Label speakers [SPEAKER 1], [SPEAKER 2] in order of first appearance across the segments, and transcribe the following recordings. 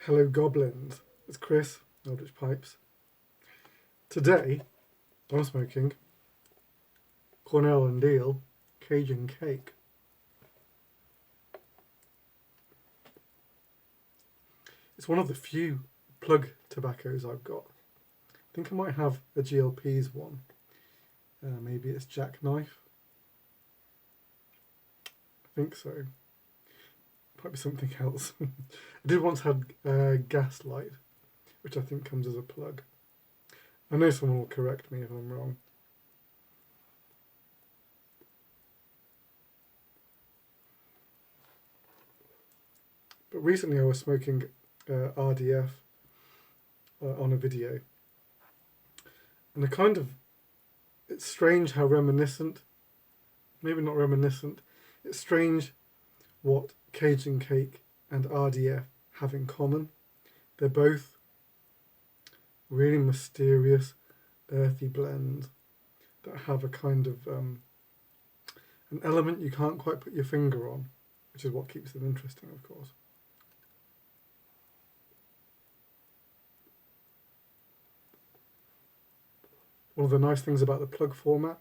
[SPEAKER 1] Hello Goblins, it's Chris, Eldritch Pipes. Today I'm smoking Cornell and Deal Cajun Cake. It's one of the few plug tobaccos I've got. I think I might have a GLP's one. Maybe it's Jackknife. I think so. Might be something else. I did once have Gaslight, which I think comes as a plug. I know someone will correct me if I'm wrong. But recently I was smoking RDF on a video. And it's strange how reminiscent, maybe not reminiscent, it's strange what Cajun Cake and RDF have in common. They're both really mysterious, earthy blends that have a kind of an element you can't quite put your finger on, which is what keeps them interesting, of course. One of the nice things about the plug format,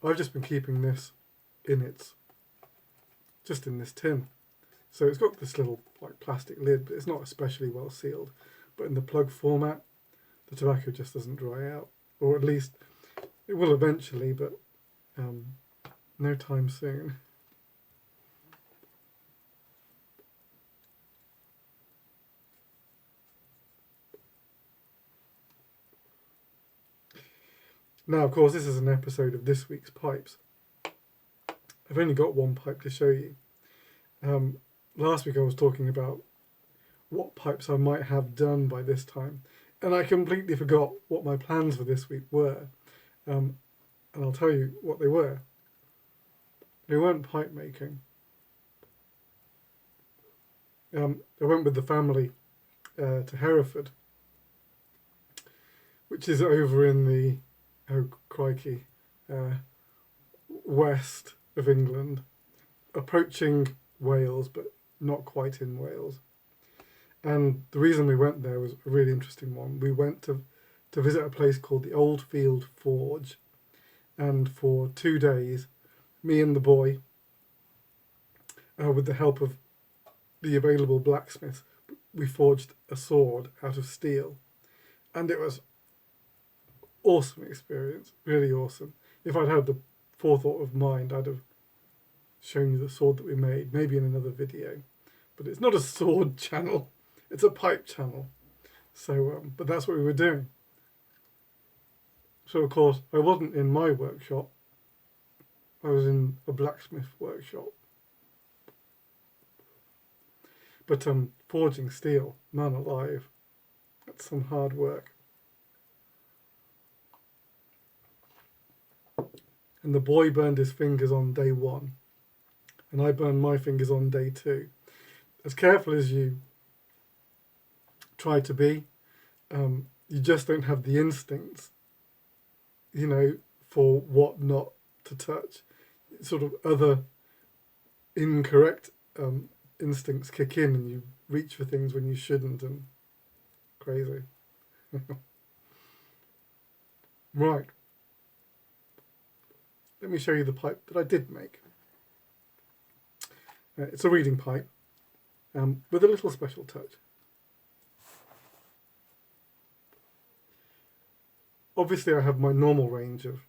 [SPEAKER 1] I've just been keeping this just in this tin. So it's got this little plastic lid, but it's not especially well sealed. But in the plug format, the tobacco just doesn't dry out. Or at least it will eventually, but no time soon. Now, of course, this is an episode of this week's pipes. I've only got one pipe to show you. Last week I was talking about what pipes I might have done by this time, and I completely forgot what my plans for this week were. And I'll tell you what they were. They weren't pipe making. I went with the family to Hereford, which is over in the, oh crikey, west of England, approaching Wales, but not quite in Wales. And the reason we went there was a really interesting one. We went to visit a place called the Oldfield Forge, and for 2 days, me and the boy, with the help of the available blacksmiths, we forged a sword out of steel, and it was awesome experience, really awesome. If I'd had the forethought of mind, I'd have shown you the sword that we made, maybe in another video. But it's not a sword channel, it's a pipe channel. So, but that's what we were doing. So of course, I wasn't in my workshop, I was in a blacksmith workshop. But forging steel, man alive, that's some hard work. And the boy burned his fingers on day 1, and I burned my fingers on day 2. As careful as you try to be, you just don't have the instincts, for what not to touch. Sort of other incorrect instincts kick in, and you reach for things when you shouldn't, and crazy. Right. Let me show you the pipe that I did make. It's a reading pipe with a little special touch. Obviously I have my normal range of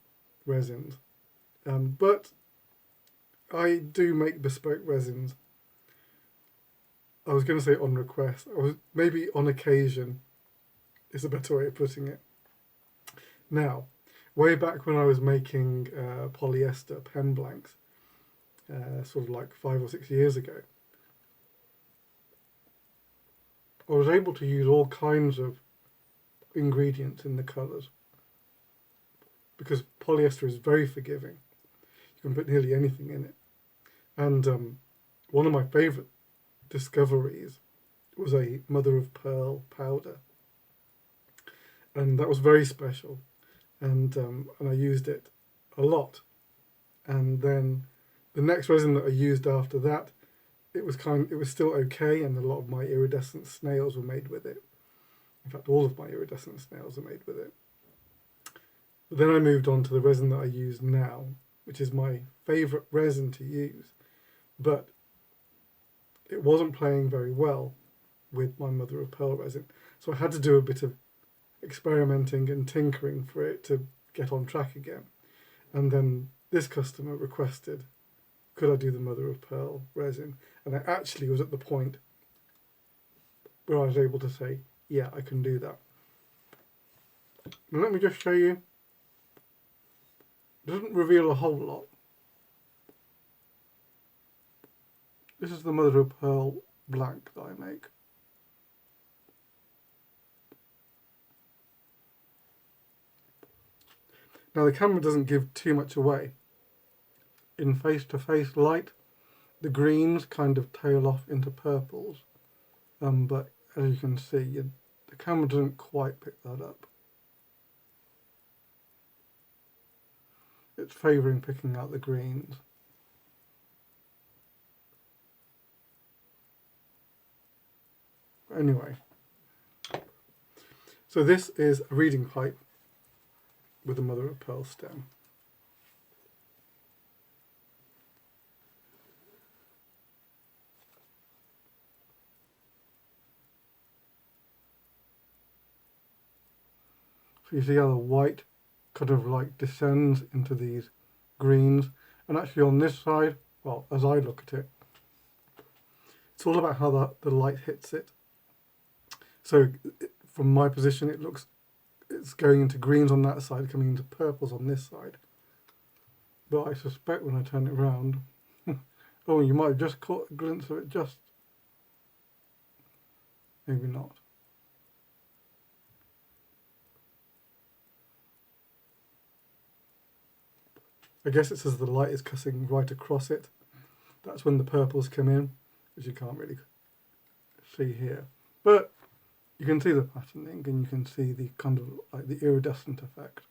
[SPEAKER 1] resins, but I do make bespoke resins. I was going to say on request, maybe on occasion is a better way of putting it. Now, way back when I was making polyester pen blanks, sort of like 5 or 6 years ago, I was able to use all kinds of ingredients in the colours, because polyester is very forgiving. You can put nearly anything in it. And one of my favourite discoveries was a mother of pearl powder, and that was very special. And I used it a lot. And then the next resin that I used after that it was still okay, and a lot of my iridescent snails were made with it. In fact, all of my iridescent snails are made with it. But then I moved on to the resin that I use now, which is my favourite resin to use. But it wasn't playing very well with my mother of pearl resin. So I had to do a bit of experimenting and tinkering for it to get on track again. And then this customer requested, could I do the mother of pearl resin? And I actually was at the point where I was able to say, yeah, I can do that. And let me just show you. It doesn't reveal a whole lot. This is the mother of pearl blank that I make. Now the camera doesn't give too much away. In face-to-face light, the greens kind of tail off into purples, but as you can see, the camera doesn't quite pick that up. It's favouring picking out the greens. Anyway, so this is a reading pipe with a mother of pearl stem. So you see how the white kind of like descends into these greens, and actually on this side, well, as I look at it, it's all about how the light hits it. So from my position, it's going into greens on that side, coming into purples on this side. But I suspect when I turn it around, oh, you might have just caught a glimpse of it, just. Maybe not. I guess it's as the light is cutting right across it. That's when the purples come in, which you can't really see here. But you can see the patterning, and you can see the kind of like the iridescent effect.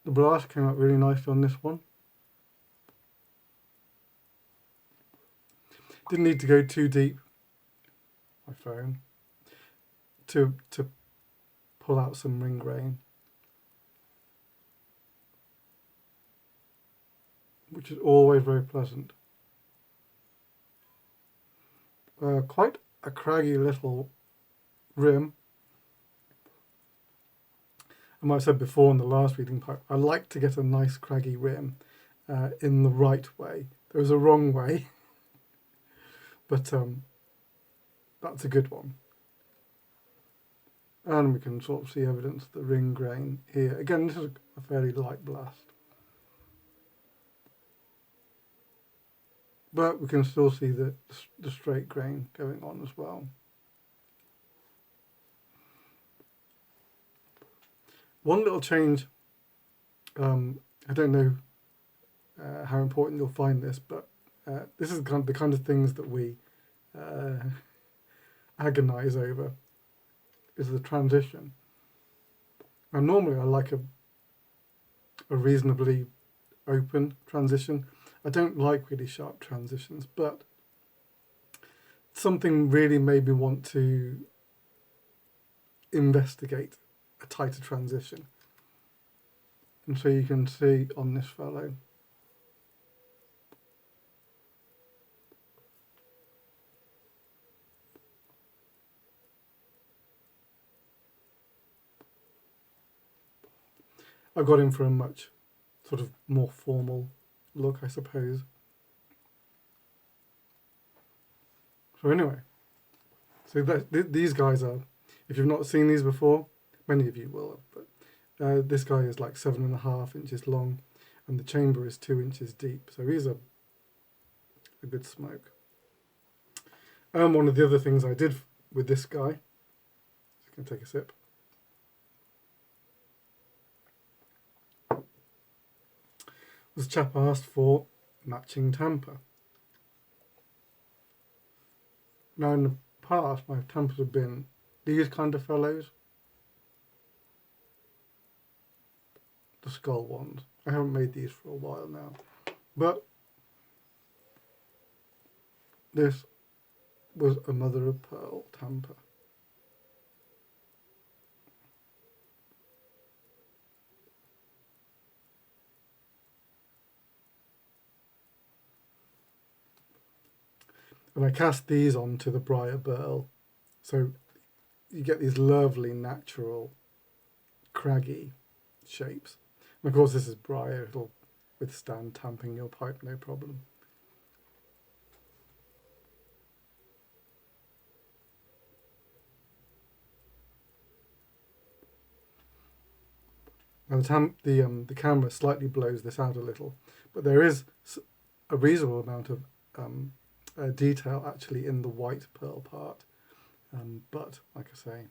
[SPEAKER 1] The blast came out really nicely on this one. Didn't need to go too deep, my phone, to pull out some ring grain, which is always very pleasant. Quite a craggy little rim. I might have said before in the last reading pipe, I like to get a nice craggy rim in the right way. There is a wrong way, but that's a good one. And we can sort of see evidence of the ring grain here. Again, this is a fairly light blast. But we can still see the straight grain going on as well. One little change, I don't know how important you'll find this, but this is the kind of things that we agonize over, is the transition. Now normally I like a reasonably open transition. I don't like really sharp transitions, but something really made me want to investigate a tighter transition. And so you can see on this fellow, I got in for a much sort of more formal look, I suppose. So anyway, so these guys are, if you've not seen these before, many of you will have, but this guy is like 7.5 inches long, and the chamber is 2 inches deep. So he's a good smoke. One of the other things I did with this guy, just going to take a sip. This chap asked for matching tamper. Now in the past, my tampers have been these kind of fellows, the skull ones. I haven't made these for a while now, but This was a mother of pearl tamper. And I cast these onto the briar burl, so you get these lovely natural craggy shapes. And of course this is briar, it'll withstand tamping your pipe no problem. Now the camera slightly blows this out a little, but there is a reasonable amount of detail actually in the white pearl part. But like I say,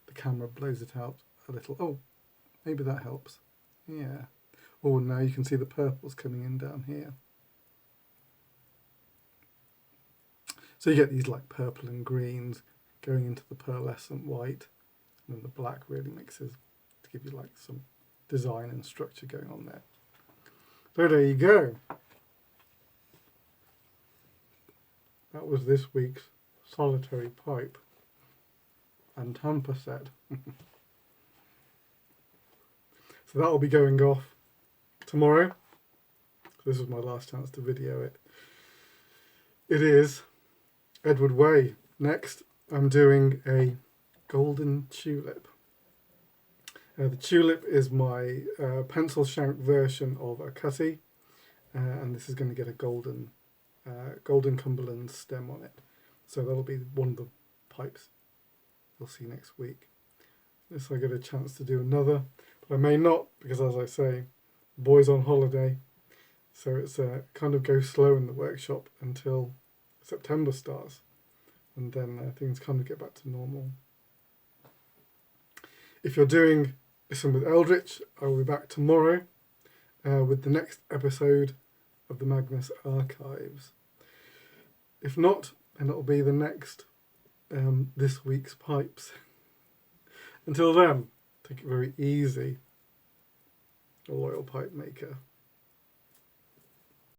[SPEAKER 1] the camera blows it out a little. Oh, maybe that helps. Yeah. Oh, now you can see the purples coming in down here. So you get these like purple and greens going into the pearlescent white, and then the black really mixes to give you like some design and structure going on there. So there you go. That was this week's solitary pipe and tamper set. So that will be going off tomorrow. This is my last chance to video it. It is Edward Way. Next, I'm doing a golden tulip. The tulip is my pencil shank version of a cutty, and this is going to get a golden Cumberland stem on it. So that'll be one of the pipes you'll see next week. Unless I get a chance to do another, but I may not, because as I say, the boy's on holiday, so it's kind of go slow in the workshop until September starts, and then things kind of get back to normal. If you're doing Listen with Eldritch, I will be back tomorrow with the next episode of the Magnus Archives. If not, then it'll be the next this week's pipes. Until then, take it very easy, a loyal pipe maker.